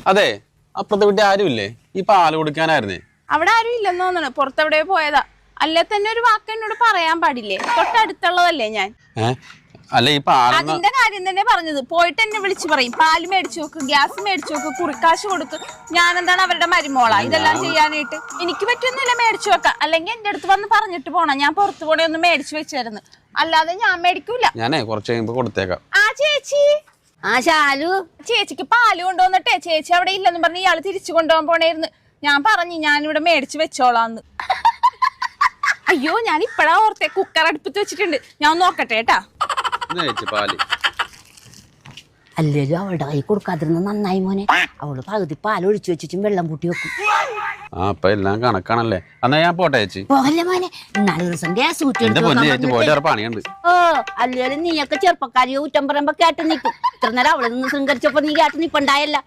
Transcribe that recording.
അതെ, അപ്പുറത്തെ വീട്ടിൽ ആരുമില്ലേ? ഈ പാല് കൊടുക്കാനായിരുന്നേ. അവിടെ ആരും ഇല്ലെന്ന് തോന്നണു, പുറത്തെവിടെ പോയതാ. അല്ലെ തന്നെ ഒരു വാക്ക് എന്നോട് പറയാൻ പാടില്ലേ? തൊട്ടടുത്തുള്ളതല്ലേ ഞാൻ. അല്ല, ഈ പാൽ അതിന്റെ കാര്യം തന്നെ പറഞ്ഞത്. പോയിട്ട് എന്നെ വിളിച്ചു പറയും, പാല് മേടിച്ചു നോക്ക്, ഗ്യാസ് മേടിച്ചു നോക്ക്, കുറിക്കാശ് കൊടുക്ക്. ഞാൻ എന്താണ് അവരുടെ മരുമോളാ ഇതെല്ലാം ചെയ്യാനായിട്ട്? എനിക്ക് പറ്റൊന്നുമില്ല മേടിച്ചു വെക്കാം. അല്ലെങ്കിൽ എന്റെ അടുത്ത് വന്ന് പറഞ്ഞിട്ട് പോണം, ഞാൻ പുറത്തു പോണേ ഒന്ന് മേടിച്ചു വെച്ചായിരുന്നു. അല്ലാതെ ഞാൻ മേടിക്കൂല. ഞാനേ കുറച്ച് കഴിയുമ്പോ കൊടുത്തേക്കാം. ആ ചേച്ചി, ആ ശാലു, ചേച്ചിക്ക് പാല് കൊണ്ടുവന്നിട്ടേ ചേച്ചി അവിടെ ഇല്ലെന്ന് പറഞ്ഞ് ഇയാള് തിരിച്ചു കൊണ്ടുപോകാൻ പോണേരുന്നു. ഞാൻ പറഞ്ഞു ഞാനിവിടെ മേടിച്ചു വെച്ചോളാന്ന്. അയ്യോ, ഞാൻ ഇപ്പഴാ ഓർത്തെ, കുക്കർ അടുപ്പത്ത് വെച്ചിട്ടുണ്ട്. ഞാൻ നോക്കട്ടെ കേട്ടാ. പാല് അല്ലേലും അവളുടെ കൈ കൊടുക്കാതിരുന്ന നന്നായി മോനെ. അവള് പകുതി പാൽ ഒഴിച്ചു വെച്ചിട്ടും വെള്ളം പൂട്ടി വെക്കും. അപ്പൊ എല്ലാം കണക്കാണല്ലേ. എന്നാ ഞാൻ പോട്ടെ ചേച്ചി. പോകല്ലേ മോനെ, ഇന്നാളെ ദിവസം ഗ്യാസ് പണിയുണ്ട്. ഓ, അല്ലേലും നീയൊക്കെ ചെറുപ്പക്കാരിയോ ഊറ്റം പറയുമ്പോ കേട്ട് നിൽക്കും. ഇത്ര നേരം അവളെ നിന്ന് ശൃംഗരിച്ചപ്പോ നീ കേട്ട് നിപ്പണ്ടായല്ല.